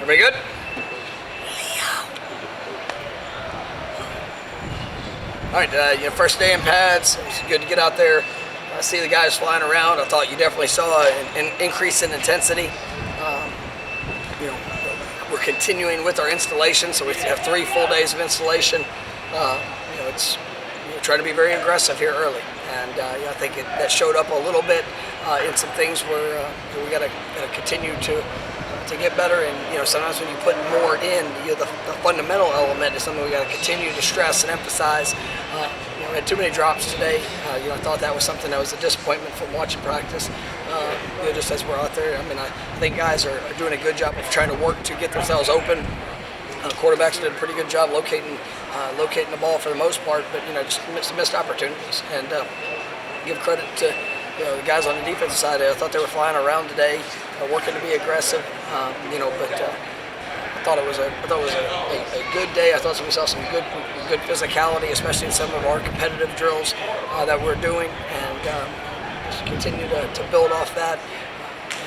Everybody good? All right, first day in pads. It's good to get out there. I see the guys flying around. I thought you definitely saw an increase in intensity. We're continuing with our installation, so we have 3 full days of installation. It's trying to be very aggressive here early, and I think that showed up a little bit in some things where we got to continue to get better. And sometimes when you put more in, the fundamental element is something we got to continue to stress and emphasize. We had too many drops today. I thought that was something that was a disappointment from watching practice. Just as we're out there, I think guys are doing a good job of trying to work to get themselves open. Quarterbacks did a pretty good job locating the ball for the most part, but just missed opportunities. And give credit to the guys on the defensive side. I thought they were flying around today, working to be aggressive. But I thought it was a good day. I thought we saw some good physicality, especially in some of our competitive drills that we're doing, and just continue to build off that.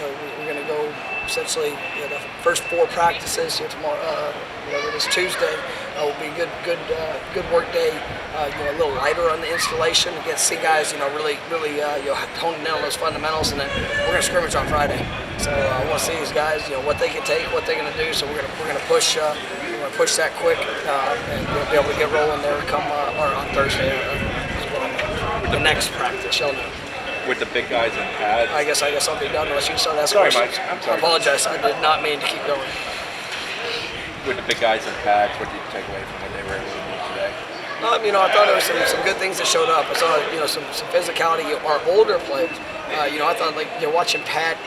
We're going to go essentially the first 4 practices tomorrow. It is Tuesday. Will be a good work day. A little lighter on the installation to get see guys really honing in on those fundamentals, and then we're going to scrimmage on Friday. So I want to see these guys what they can take, what they're going to do. So we're going to push that quick, and we'll be able to get rolling there come or on Thursday. The next practice, you'll know. With the big guys in pads. I guess I'll be done unless you start asking questions. Mike. I'm sorry. I apologize. I did not mean to keep going. With the big guys in pads, what did you take away from what they were able to do today? I thought there was some good things that showed up. I saw some physicality. Our older players. I thought watching Pat,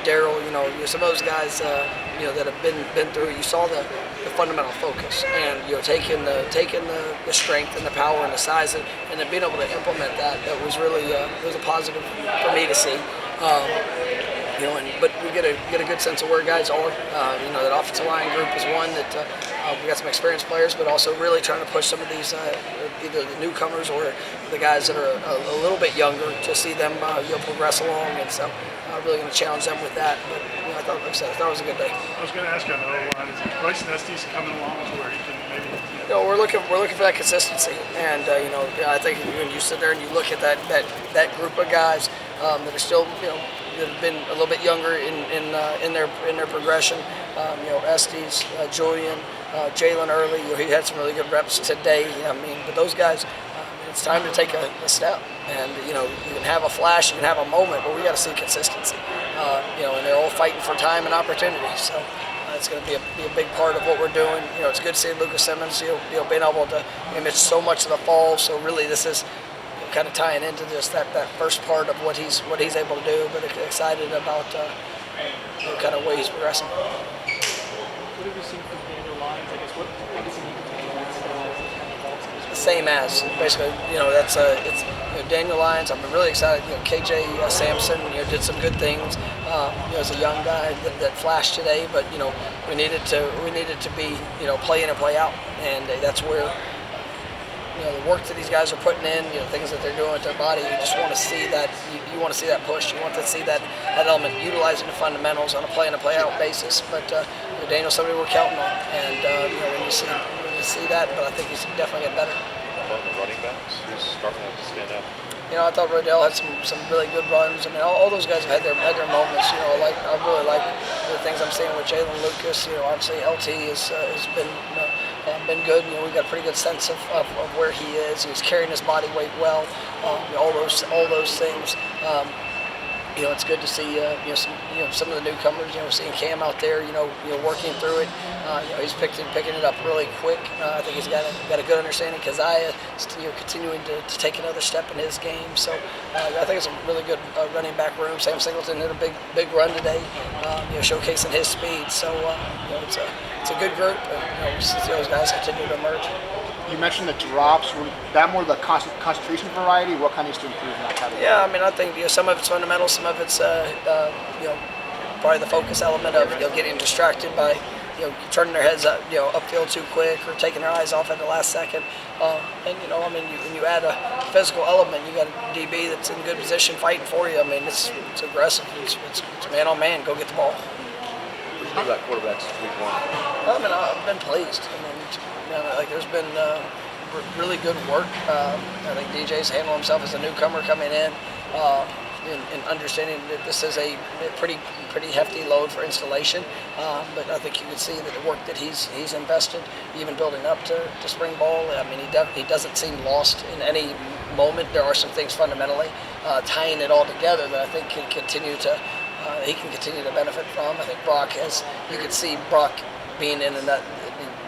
Daryl. Some of those guys. That have been through. You saw the fundamental focus, and taking the strength and the power and the size, and then being able to implement that was really it was a positive for me to see. But we get a good sense of where guys are. That offensive line group is one that we got some experienced players, but also really trying to push some of these either the newcomers or the guys that are a little bit younger to see them progress along, and so really going to challenge them with that. But I thought it was a good day. I was going to ask you on the O-line, is Bryce Estes coming along to where he can maybe? We're looking for that consistency, and I think when you sit there and you look at that group of guys that are still that have been a little bit younger in their progression. Estes, Julian, Jalen early. He had some really good reps today. But those guys, it's time to take a step. And you can have a flash, you can have a moment, but we got to see consistency. And they're all fighting for time and opportunity. So it's going to be a big part of what we're doing. It's good to see Lucas Simmons. Being able to miss so much of the fall. So really, this is kind of tying into just that first part of what he's able to do. But excited about kind of way he's progressing. What have you seen from Daniel Lyons? I guess what does he need to take the next step? Same as basically, it's Daniel Lyons. I'm really excited. KJ Sampson, did some good things. As a young guy that flashed today, but we needed to be play in and play out, and that's where the work that these guys are putting in, things that they're doing with their body. You just want to see that. You want to see that push. You want to see that element utilizing the fundamentals on a play in and play out basis. But Daniel's somebody we're counting on, and when you see that, but I think he's definitely getting better. About the running backs, who's starting to stand up? I thought Rodell had some really good runs. All those guys have had their moments. I really like the things I'm seeing with Jalen Lucas. Obviously LT has been good. We've got a pretty good sense of where he is. He's carrying his body weight well. All those things. It's good to see some of the newcomers. Seeing Cam out there. Working through it. He's picking it up really quick. I think he's got a good understanding. Keziah continuing to take another step in his game. So I think it's a really good running back room. Sam Singleton hit a big run today, showcasing his speed. So it's a good group. And, see those guys continue to emerge. You mentioned the drops. Were that more the concentration variety? What kind needs to improve in that category? Yeah, I think some of it's fundamental, some of it's probably the focus element of getting distracted by turning their heads up upfield too quick or taking their eyes off at the last second. And when you add a physical element, you got a DB that's in good position fighting for you. It's aggressive. It's man on man. Go get the ball. about quarterbacks week one? I mean, I've been pleased. I mean, like there's been really good work. I think DJ's handled himself as a newcomer coming in, and understanding that this is a pretty hefty load for installation. But I think you can see that the work that he's invested, even building up to spring ball. I mean, he doesn't seem lost in any moment. There are some things fundamentally tying it all together that I think he can continue to benefit from. I think Brock you could see Brock being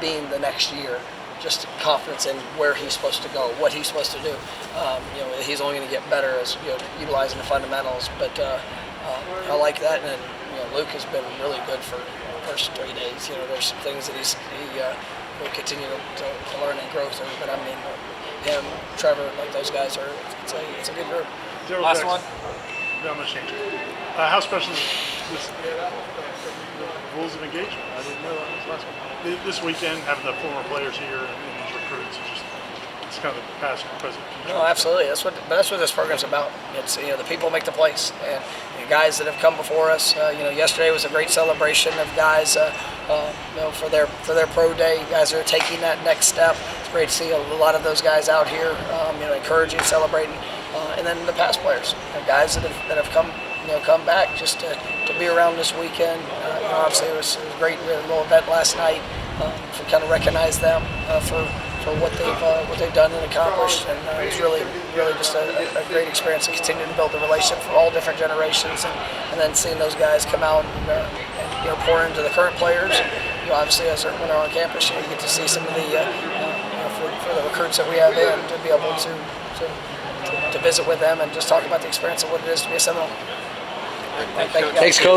being the next year, just confidence in where he's supposed to go, what he's supposed to do. He's only going to get better as utilizing the fundamentals. But I like that, and Luke has been really good for the first 3 days. There's some things that he will continue to learn and grow through. But I mean, him, Trevor, like those guys it's a good group. Last one. No, I'm going to change it. How special is this rules of engagement? I didn't know that was the last one. This weekend, having the former players here and these recruits, it's kind of the past, present, future. No, absolutely. That's what this program's about. It's the people make the place, and the guys that have come before us. Yesterday was a great celebration of guys. For their pro day, guys are taking that next step. It's great to see a lot of those guys out here, encouraging, celebrating, and then the past players, guys that have come back just to be around this weekend. Obviously it was great. We had a little event last night to kind of recognize them for what they've done and accomplished, and it was really just a great experience to continue to build the relationship for all different generations, and then seeing those guys come out and pour into the current players. Obviously when they're on campus, you get to see some of the for the recruits that we have in, to be able to visit with them and just talk about the experience of what it is to be a Seminole. Thanks, Thanks, Coach.